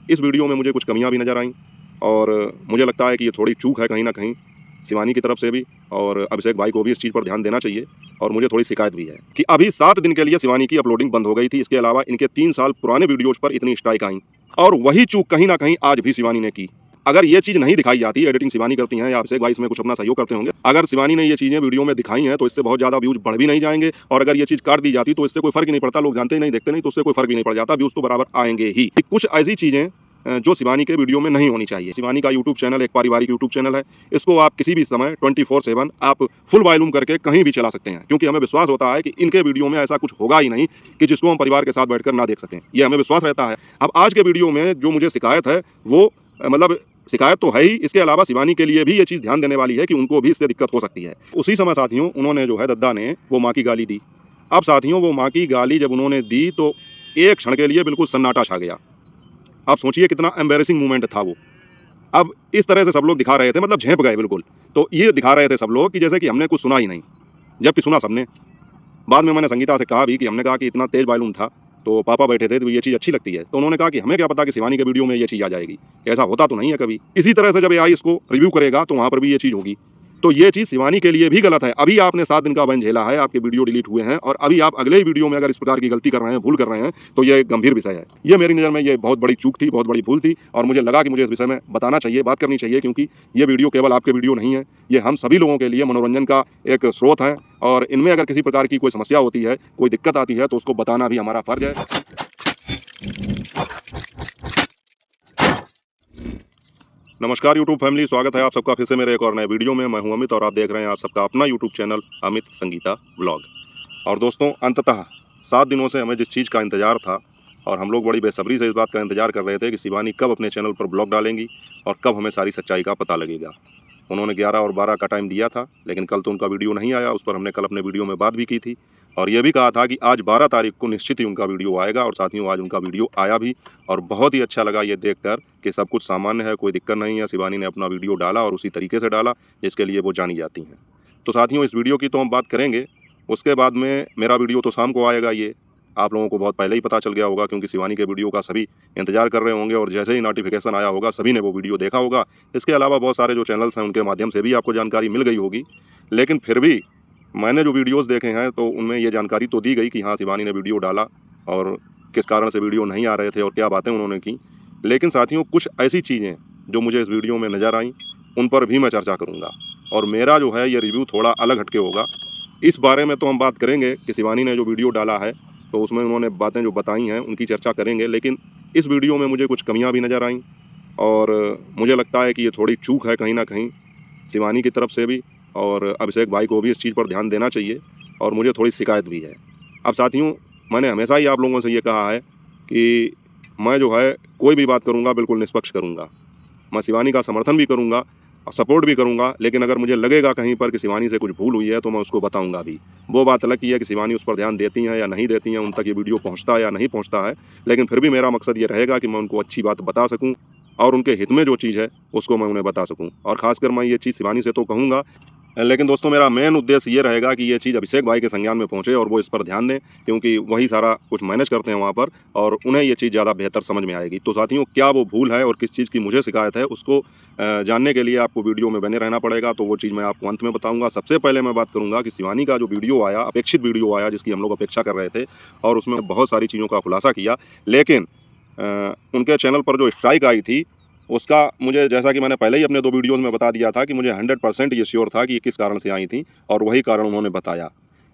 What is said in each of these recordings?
इस वीडियो में मुझे कुछ कमियां भी नज़र आईं और मुझे लगता है कि ये थोड़ी चूक है कहीं ना कहीं शिवानी की तरफ से भी, और अभिषेक भाई को भी इस चीज़ पर ध्यान देना चाहिए। और मुझे थोड़ी शिकायत भी है कि अभी 7 दिन के लिए शिवानी की अपलोडिंग बंद हो गई थी। इसके अलावा इनके 3 साल पुराने वीडियोज़ पर इतनी स्ट्राइक आई और वही चूक कहीं ना कहीं आज भी शिवानी ने की। अगर ये चीज़ नहीं दिखाई जाती, एडिटिंग शिवानी करती हैं या अभिषेक भाई इसमें कुछ अपना सहयोग करते होंगे, अगर शिवानी ने ये चीज़ें वीडियो में दिखाई हैं तो इससे बहुत ज़्यादा व्यूज़ बढ़ भी नहीं जाएंगे। और अगर ये चीज़ काट दी जाती तो इससे कोई फर्क ही नहीं पड़ता, लोग जानते ही नहीं, देखते नहीं, तो उससे कोई फर्क भी नहीं पड़ जाता, व्यूज़ तो बराबर आएंगे ही। कुछ ऐसी चीज़ें जो शिवानी के वीडियो में नहीं होनी चाहिए। शिवानी का यूट्यूब चैनल एक पारिवारिक यूट्यूब चैनल है, इसको आप किसी भी समय 24/7 आप फुल वॉल्यूम करके कहीं भी चला सकते हैं, क्योंकि हमें विश्वास होता है कि इनके वीडियो में ऐसा कुछ होगा ही नहीं कि जिसको हम परिवार के साथ बैठकर ना देख सकें, ये हमें विश्वास रहता है। अब आज के वीडियो में जो मुझे शिकायत है वो मतलब शिकायत तो है ही, इसके अलावा शिवानी के लिए भी ये चीज़ ध्यान देने वाली है कि उनको भी इससे दिक्कत हो सकती है। उसी समय साथियों उन्होंने जो है दद्दा ने वो माँ की गाली दी। अब साथियों वो माँ की गाली जब उन्होंने दी तो एक क्षण के लिए बिल्कुल सन्नाटा छा गया। आप सोचिए कितना एम्बैरेसिंग मोमेंट था वो। अब इस तरह से सब लोग दिखा रहे थे, मतलब झेंप गए बिल्कुल। तो ये दिखा रहे थे सब लोग कि जैसे कि हमने कुछ सुना ही नहीं, जबकि सुना सबने। बाद में मैंने संगीता से कहा भी कि हमने कहा कि इतना तेज वॉल्यूम था तो पापा बैठे थे तो ये चीज़ अच्छी लगती है, तो उन्होंने कहा कि हमें क्या पता कि शिवानी के वीडियो में ये चीज़ आ जाएगी, ऐसा होता तो नहीं है कभी। इसी तरह से जब एआई इसको रिव्यू करेगा तो वहाँ पर भी ये चीज़ होगी। तो ये चीज़ शिवानी के लिए भी गलत है। अभी आपने 7 दिन का बैन झेला है, आपके वीडियो डिलीट हुए हैं और अभी आप अगले वीडियो में अगर इस प्रकार की गलती कर रहे हैं, भूल कर रहे हैं, तो ये गंभीर विषय है। ये मेरी नज़र में ये बहुत बड़ी चूक थी, बहुत बड़ी भूल थी और मुझे लगा कि मुझे इस विषय में बताना चाहिए, बात करनी चाहिए, क्योंकि ये वीडियो केवल आपके वीडियो नहीं है, ये हम सभी लोगों के लिए मनोरंजन का एक स्रोत है और इनमें अगर किसी प्रकार की कोई समस्या होती है, कोई दिक्कत आती है तो उसको बताना भी हमारा फ़र्ज़ है। नमस्कार यूट्यूब फैमिली, स्वागत है आप सबका फिर से मेरे एक और नए वीडियो में। मैं हूं अमित और आप देख रहे हैं आप सबका अपना YouTube channel Amit Sangeeta vlog. और दोस्तों अंततः 7 दिनों से हमें जिस चीज़ का इंतज़ार था और हम लोग बड़ी बेसब्री से इस बात का इंतज़ार कर रहे थे कि शिवानी कब अपने चैनल पर ब्लॉग डालेंगी और कब हमें सारी सच्चाई का पता लगेगा। उन्होंने 11 और 12 का टाइम दिया था, लेकिन कल तो उनका वीडियो नहीं आया। उस पर हमने कल अपने वीडियो में बात भी की थी और ये भी कहा था कि आज 12 तारीख को निश्चित ही उनका वीडियो आएगा। और साथियों आज उनका वीडियो आया भी और बहुत ही अच्छा लगा ये देखकर कि सब कुछ सामान्य है, कोई दिक्कत नहीं है। शिवानी ने अपना वीडियो डाला और उसी तरीके से डाला जिसके लिए वो जानी जाती हैं। तो साथियों इस वीडियो की तो हम बात करेंगे, उसके बाद में मेरा वीडियो तो शाम को आएगा। ये आप लोगों को बहुत पहले ही पता चल गया होगा, क्योंकि शिवानी के वीडियो का सभी इंतजार कर रहे होंगे और जैसे ही नोटिफिकेशन आया होगा सभी ने वो वीडियो देखा होगा। इसके अलावा बहुत सारे जो चैनल्स हैं उनके माध्यम से भी आपको जानकारी मिल गई होगी, लेकिन फिर भी मैंने जो वीडियोस देखे हैं तो उनमें ये जानकारी तो दी गई कि हाँ शिवानी ने वीडियो डाला और किस कारण से वीडियो नहीं आ रहे थे और क्या बातें उन्होंने की। लेकिन साथियों कुछ ऐसी चीज़ें जो मुझे इस वीडियो में नज़र आईं उन पर भी मैं चर्चा करूँगा और मेरा जो है ये रिव्यू थोड़ा अलग हटके होगा। इस बारे में तो हम बात करेंगे कि शिवानी ने जो वीडियो डाला है तो उसमें उन्होंने बातें जो बताई हैं उनकी चर्चा करेंगे, लेकिन इस वीडियो में मुझे कुछ कमियां भी नज़र आईं और मुझे लगता है कि ये थोड़ी चूक है कहीं ना कहीं शिवानी की तरफ से भी, और अभिषेक भाई को भी इस चीज़ पर ध्यान देना चाहिए और मुझे थोड़ी शिकायत भी है। अब साथियों मैंने हमेशा ही आप लोगों से ये कहा है कि मैं जो है कोई भी बात करूँगा बिल्कुल निष्पक्ष करूँगा, मैं शिवानी का समर्थन भी करूँगा और सपोर्ट भी करूँगा, लेकिन अगर मुझे लगेगा कहीं पर कि शिवानी से कुछ भूल हुई है तो मैं उसको बताऊँगा भी। वो बात अलग की है कि शिवानी उस पर ध्यान देती हैं या नहीं देती हैं, उन तक ये वीडियो पहुँचता है या नहीं पहुँचता है, लेकिन फिर भी मेरा मकसद ये रहेगा कि मैं उनको अच्छी बात बता सकूँ और उनके हित में जो चीज़ है उसको मैं उन्हें बता सकूँ। और ख़ासकर मैं ये चीज़ शिवानी से तो कहूँगा, लेकिन दोस्तों मेरा मेन उद्देश्य ये रहेगा कि ये चीज़ अभिषेक भाई के संज्ञान में पहुँचे और वो इस पर ध्यान दें, क्योंकि वही सारा कुछ मैनेज करते हैं वहाँ पर और उन्हें ये चीज़ ज़्यादा बेहतर समझ में आएगी। तो साथियों क्या वो भूल है और किस चीज़ की मुझे शिकायत है उसको जानने के लिए आपको वीडियो में बने रहना पड़ेगा। तो वो चीज़ मैं आपको अंत में बताऊँगा। सबसे पहले मैं बात करूँगा कि शिवानी का जो वीडियो आया, अपेक्षित वीडियो आया जिसकी हम लोग अपेक्षा कर रहे थे और उसमें बहुत सारी चीज़ों का खुलासा किया, लेकिन उनके चैनल पर जो स्ट्राइक आई थी उसका मुझे, जैसा कि मैंने पहले ही अपने 2 वीडियोज़ में बता दिया था कि मुझे 100% ये श्योर था कि ये किस कारण से आई थी और वही कारण उन्होंने बताया।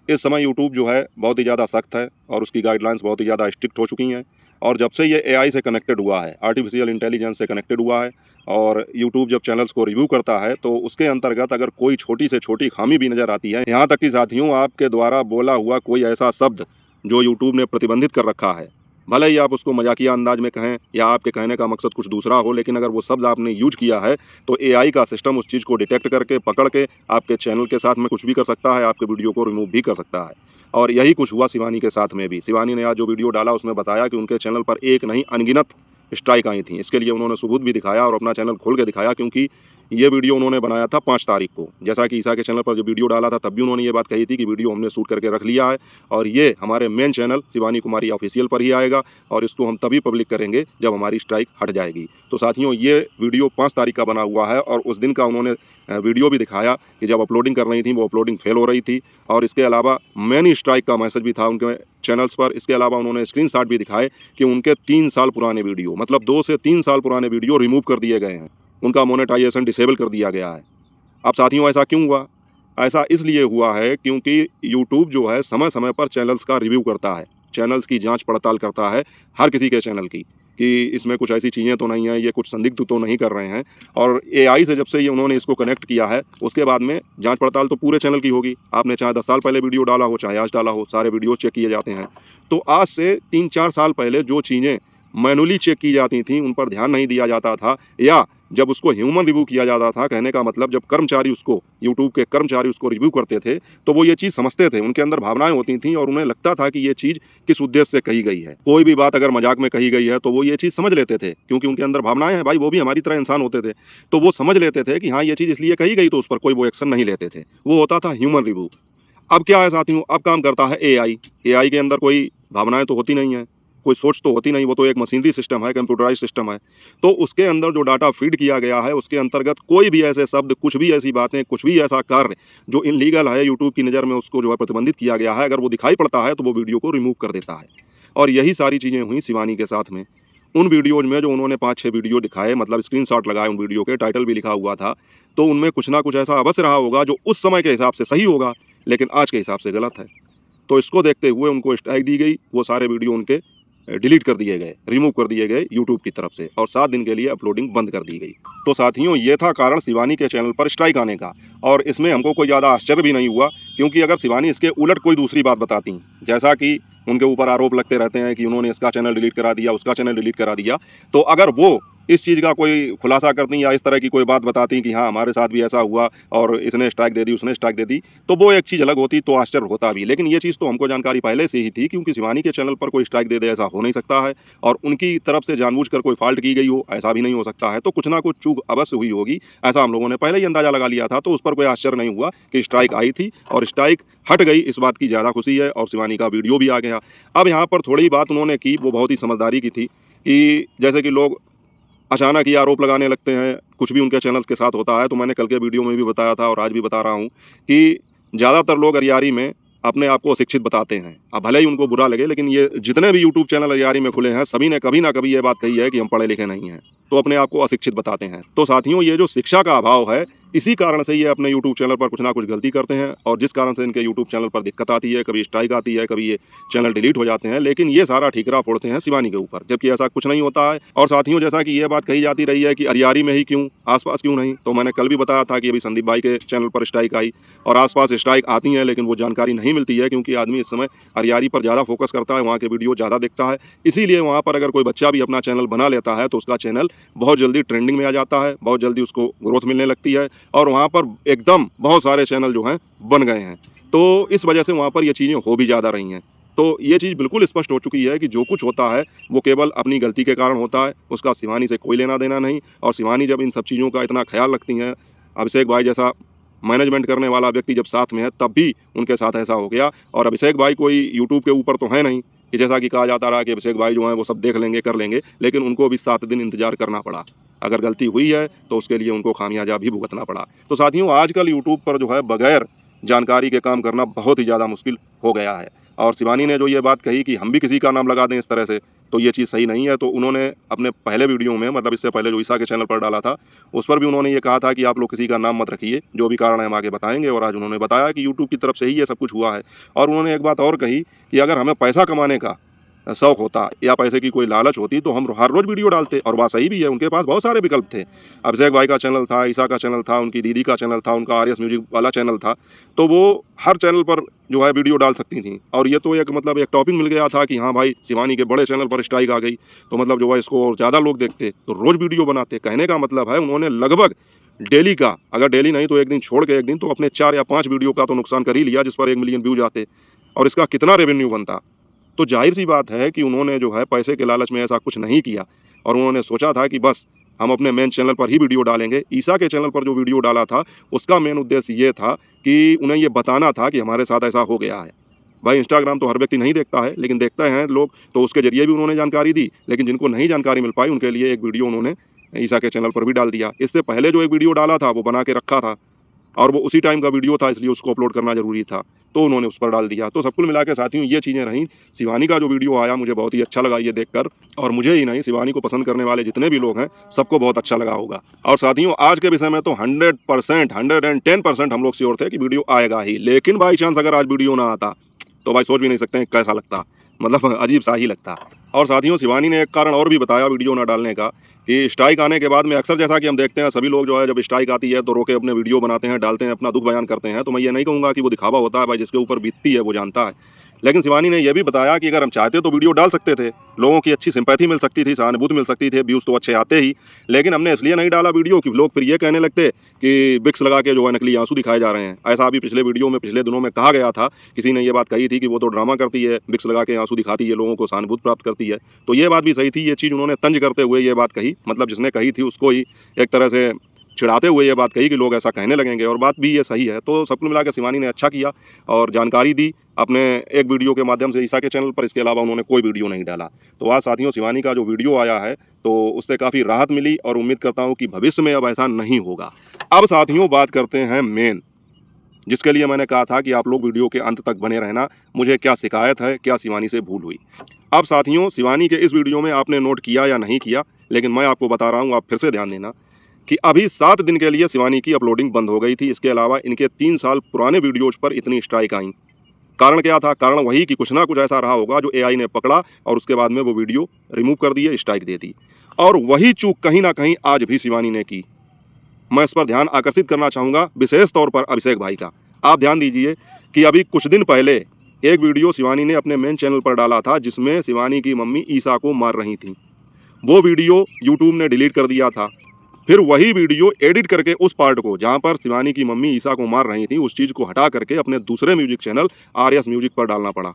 इस समय यूट्यूब जो है बहुत ही ज़्यादा सख्त है और उसकी गाइडलाइंस बहुत ही ज़्यादा स्ट्रिक्ट हो चुकी हैं और जब से ये एआई से कनेक्टेड हुआ है, आर्टिफिशियल इंटेलिजेंस से कनेक्टेड हुआ है और यूट्यूब जब चैनल्स को रिव्यू करता है तो उसके अंतर्गत अगर कोई छोटी से छोटी खामी भी नज़र आती है, यहाँ तक कि साथियों आपके द्वारा बोला हुआ कोई ऐसा शब्द जो यूट्यूब ने प्रतिबंधित कर रखा है, भले ही आप उसको मजाकिया अंदाज में कहें या आपके कहने का मकसद कुछ दूसरा हो, लेकिन अगर वो शब्द आपने यूज किया है तो एआई का सिस्टम उस चीज़ को डिटेक्ट करके पकड़ के आपके चैनल के साथ में कुछ भी कर सकता है, आपके वीडियो को रिमूव भी कर सकता है। और यही कुछ हुआ शिवानी के साथ में भी। शिवानी ने आज जो वीडियो डाला उसमें बताया कि उनके चैनल पर एक नहीं अनगिनत स्ट्राइक आई थी। इसके लिए उन्होंने सबूत भी दिखाया और अपना चैनल खोल के दिखाया, क्योंकि ये वीडियो उन्होंने बनाया था 5 तारीख को। जैसा कि ईसा के चैनल पर जो वीडियो डाला था तब भी उन्होंने ये बात कही थी कि वीडियो हमने शूट करके रख लिया है और ये हमारे main channel Shivani Kumari official पर ही आएगा और इसको हम तभी पब्लिक करेंगे जब हमारी स्ट्राइक हट जाएगी। तो साथियों, ये वीडियो 5 तारीख का बना हुआ है और उस दिन का उन्होंने वीडियो भी दिखाया कि जब अपलोडिंग कर रही थी वो अपलोडिंग फेल हो रही थी और इसके अलावा मैनी स्ट्राइक का मैसेज भी था उनके चैनल्स पर। इसके अलावा उन्होंने स्क्रीनशॉट भी दिखाए कि उनके 3 साल पुराने वीडियो, मतलब 2 से 3 साल पुराने वीडियो रिमूव कर दिए गए हैं, उनका मोनेटाइजेशन डिसेबल कर दिया गया है। अब साथियों, ऐसा क्यों हुआ? ऐसा इसलिए हुआ है क्योंकि यूट्यूब जो है समय समय पर चैनल्स का रिव्यू करता है, चैनल्स की जांच पड़ताल करता है हर किसी के चैनल की कि इसमें कुछ ऐसी चीज़ें तो नहीं हैं, ये कुछ संदिग्ध तो नहीं कर रहे हैं। और एआई से जब से ये उन्होंने इसको कनेक्ट किया है उसके बाद में जांच पड़ताल तो पूरे चैनल की होगी। आपने चाहे 10 साल पहले वीडियो डाला हो चाहे आज डाला हो, सारे वीडियो चेक किए जाते हैं। तो आज से 3-4 साल पहले जो चीज़ें मैनुअली चेक की जाती थी उन पर ध्यान नहीं दिया जाता था, या जब उसको ह्यूमन रिव्यू किया जाता था, कहने का मतलब जब कर्मचारी उसको, यूट्यूब के कर्मचारी उसको रिव्यू करते थे तो वो ये चीज़ समझते थे, उनके अंदर भावनाएं होती थी और उन्हें लगता था कि ये चीज़ किस उद्देश्य से कही गई है। कोई भी बात अगर मजाक में कही गई है तो वो ये चीज़ समझ लेते थे क्योंकि उनके अंदर भावनाएं हैं भाई, वो भी हमारी तरह इंसान होते थे। तो वो समझ लेते थे कि हाँ ये चीज़ इसलिए कही गई, तो उस पर कोई वो एक्शन नहीं लेते थे, वो होता था ह्यूमन रिव्यू। अब क्या है साथियों, अब काम करता है एआई। एआई के अंदर कोई भावनाएं तो होती नहीं है, कोई सोच तो होती नहीं, वो तो एक मशीनरी सिस्टम है, कंप्यूटराइज सिस्टम है। तो उसके अंदर जो डाटा फीड किया गया है उसके अंतर्गत कोई भी ऐसे शब्द, कुछ भी ऐसी बातें, कुछ भी ऐसा कार्य जो इनलीगल है, यूट्यूब की नज़र में उसको जो है प्रतिबंधित किया गया है, अगर वो दिखाई पड़ता है तो वो वीडियो को रिमूव कर देता है। और यही सारी चीज़ें हुई शिवानी के साथ में। उन वीडियोज़ में जो उन्होंने 5-6 वीडियो दिखाए, मतलब स्क्रीनशॉट लगाए उन वीडियो के, टाइटल भी लिखा हुआ था, तो उनमें कुछ ना कुछ ऐसा अवश्य रहा होगा जो उस समय के हिसाब से सही होगा लेकिन आज के हिसाब से गलत है। तो इसको देखते हुए उनको स्ट्राइक दी गई, वो सारे वीडियो उनके डिलीट कर दिए गए, रिमूव कर दिए गए यूट्यूब की तरफ से और 7 दिन के लिए अपलोडिंग बंद कर दी गई। तो साथियों, ये था कारण शिवानी के चैनल पर स्ट्राइक आने का और इसमें हमको कोई ज़्यादा आश्चर्य भी नहीं हुआ क्योंकि अगर शिवानी इसके उलट कोई दूसरी बात बताती, जैसा कि उनके ऊपर आरोप लगते रहते हैं कि उन्होंने इसका चैनल डिलीट करा दिया, उसका चैनल डिलीट करा दिया, तो अगर वो इस चीज़ का कोई खुलासा करती या इस तरह की कोई बात बताती कि हाँ हमारे साथ भी ऐसा हुआ और इसने स्ट्राइक दे दी, उसने स्ट्राइक दे दी, तो वो एक चीज़ अलग होती, तो आश्चर्य होता भी। लेकिन ये चीज़ तो हमको जानकारी पहले से ही थी क्योंकि शिवानी के चैनल पर कोई स्ट्राइक दे दे ऐसा हो नहीं सकता है और उनकी तरफ से जानबूझकर कोई फॉल्ट की गई हो ऐसा भी नहीं हो सकता है। तो कुछ ना कुछ चूक अवश्य हुई होगी, ऐसा हम लोगों ने पहले ही अंदाजा लगा लिया था। तो उस पर कोई आश्चर्य नहीं हुआ कि स्ट्राइक आई थी और स्ट्राइक हट गई, इस बात की ज़्यादा खुशी है और शिवानी का वीडियो भी आ गया। अब यहाँ पर थोड़ी बात उन्होंने की, वो बहुत ही समझदारी की थी कि जैसे कि लोग अचानक ही आरोप लगाने लगते हैं, कुछ भी उनके चैनल्स के साथ होता है। तो मैंने कल के वीडियो में भी बताया था और आज भी बता रहा हूँ कि ज़्यादातर लोग अरियारी में अपने आप को अशिक्षित बताते हैं। अब भले ही उनको बुरा लगे, लेकिन ये जितने भी यूट्यूब चैनल अरियारी में खुले हैं सभी ने कभी ना कभी ये बात कही है कि हम पढ़े लिखे नहीं हैं, तो अपने आप को अशिक्षित बताते हैं। तो साथियों, ये जो शिक्षा का अभाव है, इसी कारण से ये अपने यूट्यूब चैनल पर कुछ ना कुछ गलती करते हैं और जिस कारण से इनके यूट्यूब चैनल पर दिक्कत आती है, कभी स्ट्राइक आती है, कभी ये चैनल डिलीट हो जाते हैं। लेकिन ये सारा ठीकरा फोड़ते हैं शिवानी के ऊपर, जबकि ऐसा कुछ नहीं होता है। और साथियों, जैसा कि ये बात कही जाती रही है कि अरियारी में ही क्यों, आसपास क्यों नहीं, तो मैंने कल भी बताया था कि अभी संदीप भाई के चैनल पर स्ट्राइक आई और आसपास स्ट्राइक आती हैं, लेकिन वो जानकारी नहीं मिलती है क्योंकि आदमी इस समय अरियारी पर ज़्यादा फोकस करता है, वहाँ के वीडियो ज़्यादा देखता है। इसीलिए वहाँ पर अगर कोई बच्चा भी अपना चैनल बना लेता है तो उसका चैनल बहुत जल्दी ट्रेंडिंग में आ जाता है, बहुत जल्दी उसको ग्रोथ मिलने लगती है और वहाँ पर एकदम बहुत सारे चैनल जो हैं बन गए हैं। तो इस वजह से वहाँ पर ये चीज़ें हो भी ज़्यादा रही हैं। तो ये चीज़ बिल्कुल स्पष्ट हो चुकी है कि जो कुछ होता है वो केवल अपनी गलती के कारण होता है, उसका शिवानी से कोई लेना देना नहीं। और शिवानी जब इन सब चीज़ों का इतना ख्याल रखती हैं, अभिषेक भाई जैसा मैनेजमेंट करने वाला व्यक्ति जब साथ में है तब भी उनके साथ ऐसा हो गया। और अभिषेक भाई कोई यूट्यूब के ऊपर तो है नहीं कि जैसा कि कहा जाता रहा कि अभिषेक भाई जो हैं वो सब देख लेंगे, कर लेंगे, लेकिन उनको भी 7 दिन इंतजार करना पड़ा। अगर गलती हुई है तो उसके लिए उनको खामियाजा भी भुगतना पड़ा। तो साथियों, आजकल यूट्यूब पर जो है बगैर जानकारी के काम करना बहुत ही ज़्यादा मुश्किल हो गया है। और शिवानी ने जो ये बात कही कि हम भी किसी का नाम लगा दें इस तरह से, तो ये चीज़ सही नहीं है। तो उन्होंने अपने पहले वीडियो में, मतलब इससे पहले जो ईसा के चैनल पर डाला था, उस पर भी उन्होंने ये कहा था कि आप लोग किसी का नाम मत रखिए, जो भी कारण है हम आगे बताएंगे। और आज उन्होंने बताया कि यूट्यूब की तरफ से ही ये सब कुछ हुआ है। और उन्होंने एक बात और कही कि अगर हमें पैसा कमाने का शौक होता या पैसे की कोई लालच होती तो हम हर रोज़ वीडियो डालते। और बात सही भी है, उनके पास बहुत सारे विकल्प थे। अभिषेक भाई का चैनल था, ईसा का चैनल था, उनकी दीदी का चैनल था, उनका आरएस म्यूजिक वाला चैनल था, तो वो हर चैनल पर जो है वीडियो डाल सकती थी। और ये तो एक मतलब एक टॉपिक मिल गया था कि हाँ भाई शिवानी के बड़े चैनल पर स्ट्राइक आ गई, तो मतलब जो है इसको और ज़्यादा लोग देखते तो रोज़ वीडियो बनाते। कहने का मतलब है उन्होंने लगभग डेली का, अगर डेली नहीं तो एक दिन छोड़ के एक दिन, तो अपने 4 या 5 वीडियो का तो नुकसान कर ही लिया जिस पर 1 मिलियन व्यूज आते और इसका कितना रेवेन्यू बनता। तो जाहिर सी बात है कि उन्होंने जो है पैसे के लालच में ऐसा कुछ नहीं किया और उन्होंने सोचा था कि बस हम अपने मेन चैनल पर ही वीडियो डालेंगे। ईसा के चैनल पर जो वीडियो डाला था उसका मेन उद्देश्य ये था कि उन्हें ये बताना था कि हमारे साथ ऐसा हो गया है। भाई इंस्टाग्राम तो हर व्यक्ति नहीं देखता है, लेकिन देखते हैं लोग, तो उसके ज़रिए भी उन्होंने जानकारी दी। लेकिन जिनको नहीं जानकारी मिल पाई उनके लिए एक वीडियो उन्होंने ईसा के चैनल पर भी डाल दिया। इससे पहले जो एक वीडियो डाला था वो बना के रखा था और वो उसी टाइम का वीडियो था, इसलिए उसको अपलोड करना ज़रूरी था, तो उन्होंने उस पर डाल दिया। तो सब कुल मिला के साथियों ये चीज़ें रहीं। शिवानी का जो वीडियो आया मुझे बहुत ही अच्छा लगा ये देखकर, और मुझे ही नहीं, शिवानी को पसंद करने वाले जितने भी लोग हैं सबको बहुत अच्छा लगा होगा। और साथियों आज के विषय में तो 100%, 110% हम लोग श्योर थे कि वीडियो आएगा ही। लेकिन बाई चांस अगर आज वीडियो ना आता तो भाई सोच भी नहीं सकते हैं कैसा लगता, मतलब अजीब सा ही लगता। और साथियों शिवानी ने एक कारण और भी बताया वीडियो ना डालने का, कि स्ट्राइक आने के बाद में अक्सर जैसा कि हम देखते हैं सभी लोग जो है जब स्ट्राइक आती है तो रोके अपने वीडियो बनाते हैं, डालते हैं, अपना दुख बयान करते हैं। तो मैं ये नहीं कहूँगा कि वो दिखावा होता है, भाई जिसके ऊपर बीतती है वो जानता है। लेकिन शिवानी ने यह भी बताया कि अगर हम चाहते तो वीडियो डाल सकते थे, लोगों की अच्छी सिंपैथी मिल सकती थी, सहानुभूति मिल सकती थी, व्यूज़ तो अच्छे आते ही। लेकिन हमने इसलिए नहीं डाला वीडियो कि लोग फिर ये कहने लगते कि विक्स लगा के जो है नकली आंसू दिखाए जा रहे हैं। ऐसा अभी पिछले वीडियो में पिछले दिनों में कहा गया था, किसी ने ये बात कही थी कि वो तो ड्रामा करती है, विक्स लगा के आंसू दिखाती है, लोगों को सहानुभूति प्राप्त करती है। तो ये बात भी सही थी, ये चीज़ उन्होंने तंज करते हुए ये बात कही, मतलब जिसने कही थी उसको ही एक तरह से चिढ़ाते हुए ये बात कही कि लोग ऐसा कहने लगेंगे, और बात भी ये सही है। तो सब कुल मिला के शिवानी ने अच्छा किया और जानकारी दी अपने एक वीडियो के माध्यम से ईसा के चैनल पर। इसके अलावा उन्होंने कोई वीडियो नहीं डाला। तो आज साथियों शिवानी का जो वीडियो आया है तो उससे काफ़ी राहत मिली, और उम्मीद करता हूँ कि भविष्य में अब ऐसा नहीं होगा। अब साथियों बात करते हैं मेन, जिसके लिए मैंने कहा था कि आप लोग वीडियो के अंत तक बने रहना, मुझे क्या शिकायत है, क्या शिवानी से भूल हुई। अब साथियों शिवानी के इस वीडियो में आपने नोट किया या नहीं किया, लेकिन मैं आपको बता रहा हूँ, आप फिर से ध्यान देना कि अभी 7 दिन के लिए शिवानी की अपलोडिंग बंद हो गई थी। इसके अलावा इनके 3 साल पुराने वीडियोज़ पर इतनी स्ट्राइक आई। कारण क्या था? कारण वही कि कुछ ना कुछ ऐसा रहा होगा जो एआई ने पकड़ा और उसके बाद में वो वीडियो रिमूव कर दिए, स्ट्राइक दे दी। और वही चूक कहीं ना कहीं आज भी शिवानी ने की। मैं इस पर ध्यान आकर्षित करना चाहूँगा, विशेष तौर पर अभिषेक भाई का। आप ध्यान दीजिए कि अभी कुछ दिन पहले एक वीडियो शिवानी ने अपने मेन चैनल पर डाला था जिसमें शिवानी की मम्मी ईसा को मार रही थी। वो वीडियो यूट्यूब ने डिलीट कर दिया था। फिर वही वीडियो एडिट करके उस पार्ट को जहाँ पर शिवानी की मम्मी ईसा को मार रही थी, उस चीज़ को हटा करके अपने दूसरे म्यूजिक चैनल आरएस म्यूजिक पर डालना पड़ा।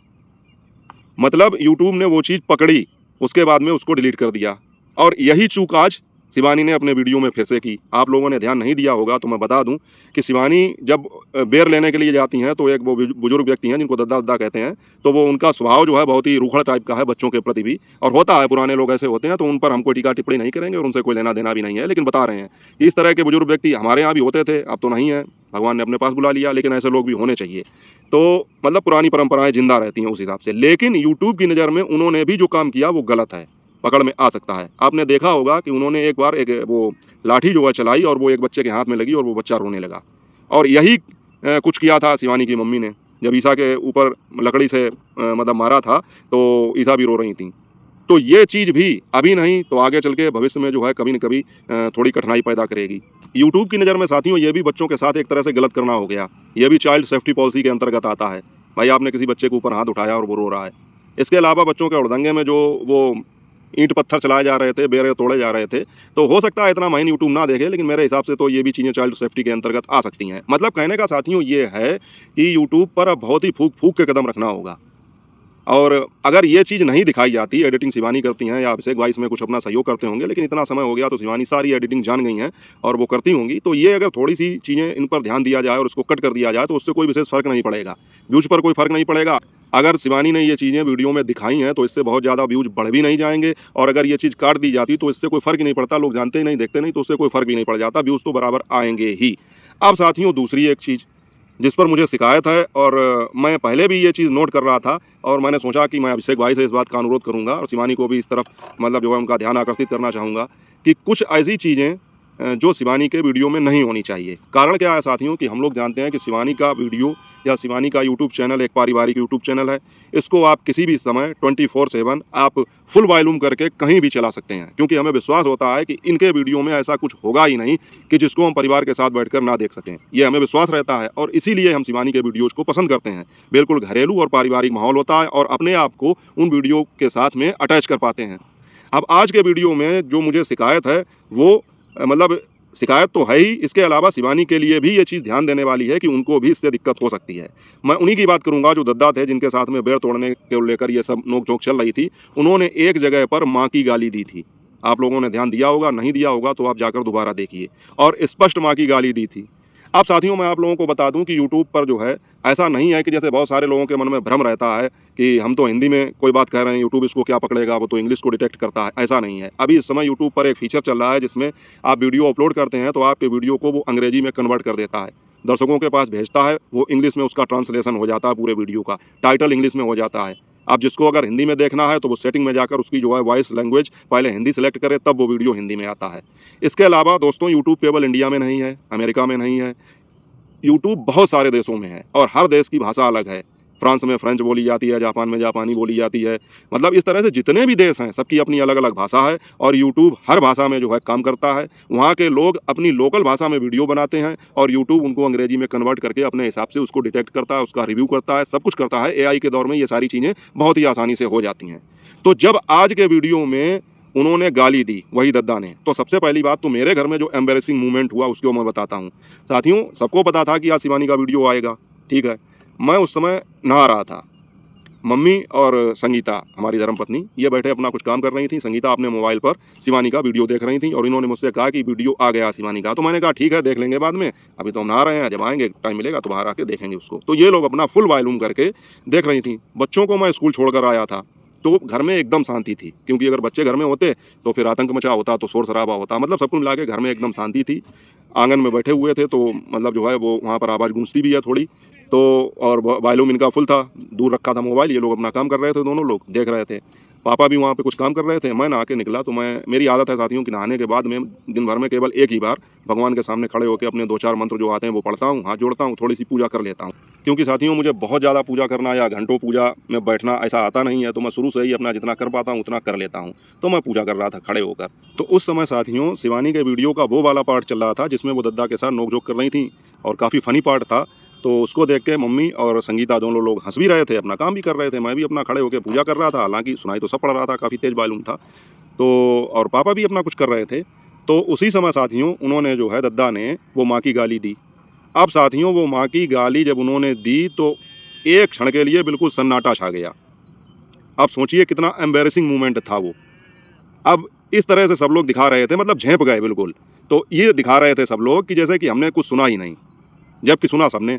मतलब यूट्यूब ने वो चीज़ पकड़ी, उसके बाद में उसको डिलीट कर दिया। और यही चूक आज शिवानी ने अपने वीडियो में फिर से की। आप लोगों ने ध्यान नहीं दिया होगा तो मैं बता दूं कि शिवानी जब बेर लेने के लिए जाती हैं तो एक वो बुजुर्ग व्यक्ति हैं जिनको दद्दा दद्दा कहते हैं, तो वो उनका स्वभाव जो है बहुत ही रूखड़ टाइप का है बच्चों के प्रति भी, और होता है पुराने लोग ऐसे होते हैं, तो उन पर हम कोई टीका टिप्पणी नहीं करेंगे और उनसे कोई लेना देना भी नहीं है। लेकिन बता रहे हैं कि इस तरह के बुजुर्ग व्यक्ति हमारे यहाँ भी होते थे, अब तो नहीं है, भगवान ने अपने पास बुला लिया, लेकिन ऐसे लोग भी होने चाहिए। तो मतलब पुरानी परंपराएं जिंदा रहती हैं उस हिसाब से। लेकिन यूट्यूब की नज़र में उन्होंने भी जो काम किया वो गलत है, पकड़ में आ सकता है। आपने देखा होगा कि उन्होंने एक बार एक वो लाठी जो है चलाई और वो एक बच्चे के हाथ में लगी और वो बच्चा रोने लगा। और यही कुछ किया था शिवानी की मम्मी ने, जब ईसा के ऊपर लकड़ी से मतलब मारा था तो ईसा भी रो रही थी। तो ये चीज़ भी अभी नहीं तो आगे चल के भविष्य में जो है कभी न कभी थोड़ी कठिनाई पैदा करेगी। यूट्यूब की नज़र में साथियों ये भी बच्चों के साथ एक तरह से गलत करना हो गया। ये भी चाइल्ड सेफ्टी पॉलिसी के अंतर्गत आता है। भाई आपने किसी बच्चे के ऊपर हाथ उठाया और वो रो रहा है। इसके अलावा बच्चों के उड़दंगे में जो वो ईंट पत्थर चलाए जा रहे थे, बेरे तोड़े जा रहे थे, तो हो सकता है इतना माइन यूट्यूब ना देखे, लेकिन मेरे हिसाब से तो ये भी चीज़ें चाइल्ड सेफ्टी के अंतर्गत आ सकती हैं। मतलब कहने का साथियों ये है कि यूट्यूब पर अब बहुत ही फूक फूक के कदम रखना होगा। और अगर ये चीज़ नहीं दिखाई जाती, एडिटिंग शिवानी करती हैं या अभिषेक भाई इसमें कुछ अपना सहयोग करते होंगे, लेकिन इतना समय हो गया तो शिवानी सारी एडिटिंग जान गई हैं और वो करती होंगी। तो ये अगर थोड़ी सी चीज़ें इन पर ध्यान दिया जाए और उसको कट कर दिया जाए तो उससे कोई विशेष फ़र्क नहीं पड़ेगा, व्यूज़ पर कोई फ़र्क नहीं पड़ेगा। अगर शिवानी ने ये चीज़ें वीडियो में दिखाई हैं तो इससे बहुत ज़्यादा व्यूज़ बढ़ भी नहीं जाएंगे, और अगर ये चीज़ काट दी जाती तो इससे कोई फ़र्क ही नहीं पड़ता, लोग जानते ही नहीं, देखते नहीं, तो उससे कोई फ़र्क भी नहीं पड़ जाता, व्यूज़ तो बराबर आएंगे ही। अब साथियों दूसरी एक चीज़ जिस पर मुझे शिकायत है, और मैं पहले भी ये चीज़ नोट कर रहा था, और मैंने सोचा कि मैं अभिषेक भाई से इस बात का अनुरोध करूंगा और शिवानी को भी इस तरफ मतलब जो है उनका ध्यान आकर्षित करना चाहूँगा कि कुछ ऐसी चीज़ें जो शिवानी के वीडियो में नहीं होनी चाहिए। कारण क्या है साथियों कि हम लोग जानते हैं कि शिवानी का वीडियो या शिवानी का यूट्यूब चैनल एक पारिवारिक यूट्यूब चैनल है। इसको आप किसी भी समय 24/7 आप फुल वॉल्यूम करके कहीं भी चला सकते हैं, क्योंकि हमें विश्वास होता है कि इनके वीडियो में ऐसा कुछ होगा ही नहीं कि जिसको हम परिवार के साथ बैठकर ना देख सकें। ये हमें विश्वास रहता है और इसीलिए हम शिवानी के वीडियोज़ को पसंद करते हैं। बिल्कुल घरेलू और पारिवारिक माहौल होता है और अपने आप को उन वीडियो के साथ में अटैच कर पाते हैं। अब आज के वीडियो में जो मुझे शिकायत है वो मतलब शिकायत तो है ही, इसके अलावा शिवानी के लिए भी ये चीज़ ध्यान देने वाली है कि उनको भी इससे दिक्कत हो सकती है। मैं उन्हीं की बात करूंगा जो दद्दा थे, जिनके साथ में बेर तोड़ने को लेकर ये सब नोक झोंक चल रही थी। उन्होंने एक जगह पर माँ की गाली दी थी, आप लोगों ने ध्यान दिया होगा, नहीं दिया होगा तो आप जाकर दोबारा देखिए। और स्पष्ट माँ की गाली दी थी। अब साथियों मैं आप लोगों को बता दूं कि यूट्यूब पर जो है ऐसा नहीं है कि जैसे बहुत सारे लोगों के मन में भ्रम रहता है कि हम तो हिंदी में कोई बात कह रहे हैं, यूट्यूब इसको क्या पकड़ेगा, वो तो इंग्लिश को डिटेक्ट करता है। ऐसा नहीं है। अभी इस समय यूट्यूब पर एक फीचर चल रहा है जिसमें आप वीडियो अपलोड करते हैं तो आपके वीडियो को वो अंग्रेजी में कन्वर्ट कर देता है, दर्शकों के पास भेजता है, वो इंग्लिश में उसका ट्रांसलेशन हो जाता है पूरे वीडियो का, टाइटल इंग्लिश में हो जाता है। अब जिसको अगर हिंदी में देखना है तो वो सेटिंग में जाकर उसकी जो है वॉइस लैंग्वेज पहले हिंदी सेलेक्ट करे, तब वो वीडियो हिंदी में आता है। इसके अलावा दोस्तों यूट्यूब केवल इंडिया में नहीं है, अमेरिका में नहीं है, यूट्यूब बहुत सारे देशों में है और हर देश की भाषा अलग है। फ्रांस में फ्रेंच बोली जाती है, जापान में जापानी बोली जाती है। मतलब इस तरह से जितने भी देश हैं सबकी अपनी अलग अलग भाषा है और यूट्यूब हर भाषा में जो है काम करता है। वहाँ के लोग अपनी लोकल भाषा में वीडियो बनाते हैं और यूट्यूब उनको अंग्रेजी में कन्वर्ट करके अपने हिसाब से उसको डिटेक्ट करता है, उसका रिव्यू करता है, सब कुछ करता है। एआई के दौर में ये सारी चीज़ें बहुत ही आसानी से हो जाती हैं। तो जब आज के वीडियो में उन्होंने गाली दी वही दद्दा ने, तो सबसे पहली बात तो मेरे घर में जो एम्बेरसिंग मूवमेंट हुआ उसको मैं बताता हूँ। साथियों सबको पता था कि आज शिवानी का वीडियो आएगा, ठीक है। मैं उस समय नहा रहा था, मम्मी और संगीता हमारी धर्मपत्नी ये बैठे अपना कुछ काम कर रही थी। संगीता अपने मोबाइल पर शिवानी का वीडियो देख रही थी और इन्होंने मुझसे कहा कि वीडियो आ गया शिवानी का। तो मैंने कहा ठीक है देख लेंगे बाद में, अभी तो हम नहा रहे हैं, जब आएंगे टाइम मिलेगा तो बाहर आके देखेंगे उसको। तो ये लोग अपना फुल वॉल्यूम करके देख रही थी। बच्चों को मैं स्कूल छोड़कर आया था तो घर में एकदम शांति थी, क्योंकि अगर बच्चे घर में होते तो फिर आतंक मचा होता, तो शोर शराबा होता। मतलब सब कुछ मिला के घर में एकदम शांति थी। आंगन में बैठे हुए थे तो मतलब जो है वो वहाँ पर आवाज़ गूंजती भी है थोड़ी, तो और वॉल्यूम इनका फुल था, दूर रखा था मोबाइल। ये लोग अपना काम कर रहे थे, दोनों लोग देख रहे थे। पापा भी वहाँ पे कुछ काम कर रहे थे। मैं नहा के निकला तो मेरी आदत है साथियों कि नहाने के बाद में दिन भर में केवल एक ही बार भगवान के सामने खड़े होकर अपने 2-4 मंत्र जो आते हैं वो पढ़ता हूँ, हाथ जोड़ता हूँ, थोड़ी सी पूजा कर लेता हूँ। क्योंकि साथियों मुझे बहुत ज़्यादा पूजा करना या घंटों पूजा में बैठना ऐसा आता नहीं है, तो मैं शुरू से ही अपना जितना कर पाता हूँ उतना कर लेता हूँ। तो मैं पूजा कर रहा था खड़े होकर। तो उस समय साथियों शिवानी के वीडियो का वो वाला पार्ट चल रहा था जिसमें वो दद्दा के साथ नोक-झोंक कर रही थी और काफ़ी फ़नी पार्ट था। तो उसको देख के मम्मी और संगीता दोनों लोग हंस भी रहे थे, अपना काम भी कर रहे थे। मैं भी अपना खड़े होकर पूजा कर रहा था, हालांकि सुनाई तो सब पड़ रहा था, काफ़ी तेज वॉल्यूम था। तो और पापा भी अपना कुछ कर रहे थे। तो उसी समय साथियों उन्होंने जो है दद्दा ने वो माँ की गाली दी। अब साथियों वो माँ की गाली जब उन्होंने दी तो एक क्षण के लिए बिल्कुल सन्नाटा छा गया। अब सोचिए कितना एम्बेरसिंग मोमेंट था वो। अब इस तरह से सब लोग दिखा रहे थे, मतलब झेंप गए बिल्कुल। तो ये दिखा रहे थे सब लोग कि जैसे कि हमने कुछ सुना ही नहीं, जबकि सुना सबने।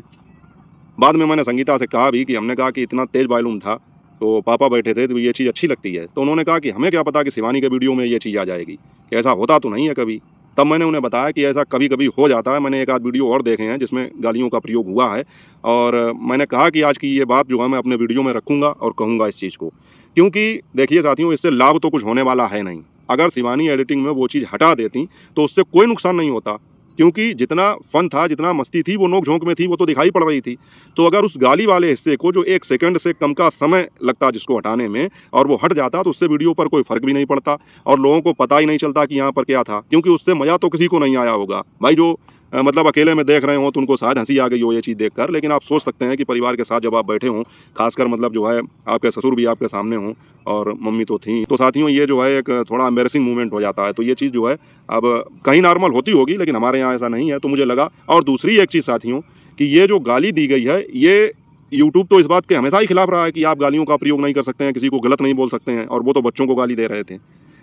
बाद में मैंने संगीता से कहा भी कि हमने कहा कि इतना तेज वॉल्यूम था, तो पापा बैठे थे तो ये चीज़ अच्छी लगती है। तो उन्होंने कहा कि हमें क्या पता कि शिवानी के वीडियो में ये चीज़ आ जाएगी, कि ऐसा होता तो नहीं है कभी। तब मैंने उन्हें बताया कि ऐसा कभी कभी हो जाता है। मैंने एक आध वीडियो और देखे हैं जिसमें गालियों का प्रयोग हुआ है, और मैंने कहा कि आज की ये बात जो है मैं अपने वीडियो में रखूँगा और कहूँगा इस चीज़ को। क्योंकि देखिए साथियों इससे लाभ तो कुछ होने वाला है नहीं। अगर शिवानी एडिटिंग में वो चीज़ हटा देती तो उससे कोई नुकसान नहीं होता, क्योंकि जितना फन था, जितना मस्ती थी, वो नोक-झोंक में थी, वो तो दिखाई पड़ रही थी। तो अगर उस गाली वाले हिस्से को जो 1 सेकंड से कम का समय लगता जिसको हटाने में, और वो हट जाता तो उससे वीडियो पर कोई फ़र्क भी नहीं पड़ता और लोगों को पता ही नहीं चलता कि यहाँ पर क्या था, क्योंकि उससे मज़ा तो किसी को नहीं आया होगा। भाई जो मतलब अकेले में देख रहे हो तो उनको शायद हँसी आ गई हो ये चीज़ देखकर, लेकिन आप सोच सकते हैं कि परिवार के साथ जब आप बैठे हों, ख़ासकर मतलब जो है आपके ससुर भी आपके सामने हों और मम्मी तो थीं, तो साथियों ये जो है एक थोड़ा एम्बैरेसिंग मोमेंट हो जाता है। तो ये चीज़ जो है अब कहीं नॉर्मल होती होगी, लेकिन हमारे यहाँ ऐसा नहीं है, तो मुझे लगा। और दूसरी एक चीज़ साथियों कि ये जो गाली दी गई है, ये यूट्यूब तो इस बात के हमेशा ही खिलाफ रहा है कि आप गालियों का प्रयोग नहीं कर सकते हैं, किसी को गलत नहीं बोल सकते हैं, और वो तो बच्चों को गाली दे रहे थे।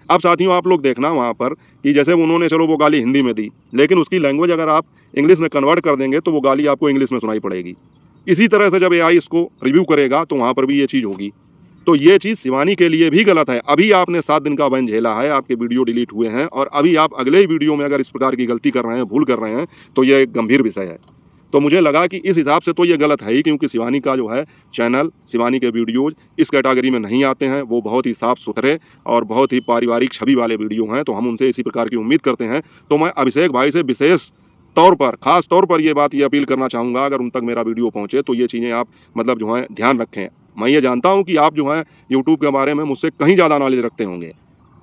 अब साथियों आप लोग देखना वहाँ पर कि जैसे उन्होंने चलो वो गाली हिंदी में दी, लेकिन उसकी लैंग्वेज अगर आप इंग्लिश में कन्वर्ट कर देंगे तो वो गाली आपको इंग्लिश में सुनाई पड़ेगी। इसी तरह से जब एआई इसको रिव्यू करेगा तो वहाँ पर भी ये चीज़ होगी। तो ये चीज़ शिवानी के लिए भी गलत है। अभी आपने 7 दिन का बैन झेला है, आपके वीडियो डिलीट हुए हैं, और अभी आप अगले ही वीडियो में अगर इस प्रकार की गलती कर रहे हैं, भूल कर रहे हैं, तो ये एक गंभीर विषय है। तो मुझे लगा कि इस हिसाब से तो ये गलत है ही, क्योंकि शिवानी का जो है चैनल, शिवानी के वीडियोज़ इस कैटेगरी में नहीं आते हैं। वो बहुत ही साफ़ सुथरे और बहुत ही पारिवारिक छवि वाले वीडियो हैं, तो हम उनसे इसी प्रकार की उम्मीद करते हैं। तो मैं अभिषेक भाई से विशेष तौर पर, ख़ास तौर पर ये बात ये अपील करना चाहूँगा, अगर उन तक मेरा वीडियो पहुँचे तो ये चीज़ें आप मतलब जो है ध्यान रखें। मैं ये जानता हूँ कि आप जो है यूट्यूब के बारे में मुझसे कहीं ज़्यादा नॉलेज रखते होंगे,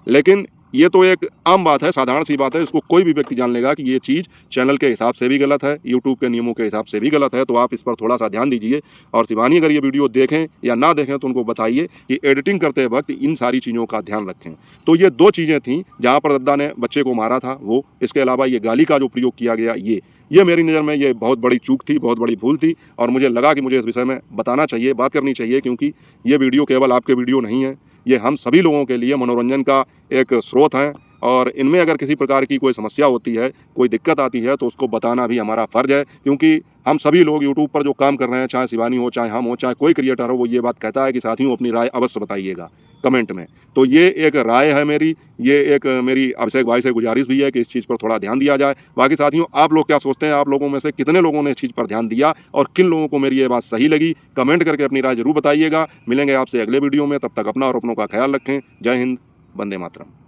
लेकिन ये तो एक आम बात है, साधारण सी बात है। इसको कोई भी व्यक्ति जान लेगा कि ये चीज़ चैनल के हिसाब से भी गलत है, यूट्यूब के नियमों के हिसाब से भी गलत है। तो आप इस पर थोड़ा सा ध्यान दीजिए, और शिवानी अगर ये वीडियो देखें या ना देखें तो उनको बताइए कि एडिटिंग करते वक्त इन सारी चीज़ों का ध्यान रखें। तो ये 2 चीज़ें थीं जहाँ पर दद्दा ने बच्चे को मारा था वो। इसके अलावा ये गाली का जो प्रयोग किया गया, ये मेरी नज़र में ये बहुत बड़ी चूक थी, बहुत बड़ी भूल थी, और मुझे लगा कि मुझे इस विषय में बताना चाहिए, बात करनी चाहिए, क्योंकि ये वीडियो केवल आपके वीडियो नहीं है, ये हम सभी लोगों के लिए मनोरंजन का एक स्रोत है। और इनमें अगर किसी प्रकार की कोई समस्या होती है, कोई दिक्कत आती है, तो उसको बताना भी हमारा फ़र्ज़ है, क्योंकि हम सभी लोग यूट्यूब पर जो काम कर रहे हैं, चाहे शिवानी हो, चाहे हम हो, चाहे कोई क्रिएटर हो, वो ये बात कहता है कि साथियों अपनी राय अवश्य बताइएगा कमेंट में। तो ये एक राय है मेरी, ये एक मेरी अभिषेक भाई से गुजारिश भी है कि इस चीज़ पर थोड़ा ध्यान दिया जाए। बाकी साथियों आप लोग क्या सोचते हैं? आप लोगों में से कितने लोगों ने इस चीज़ पर ध्यान दिया और किन लोगों को मेरी ये बात सही लगी? कमेंट करके अपनी राय ज़रूर बताइएगा। मिलेंगे आपसे अगले वीडियो में, तब तक अपना और अपनों का ख़्याल रखें। जय हिंद, वंदे मातरम।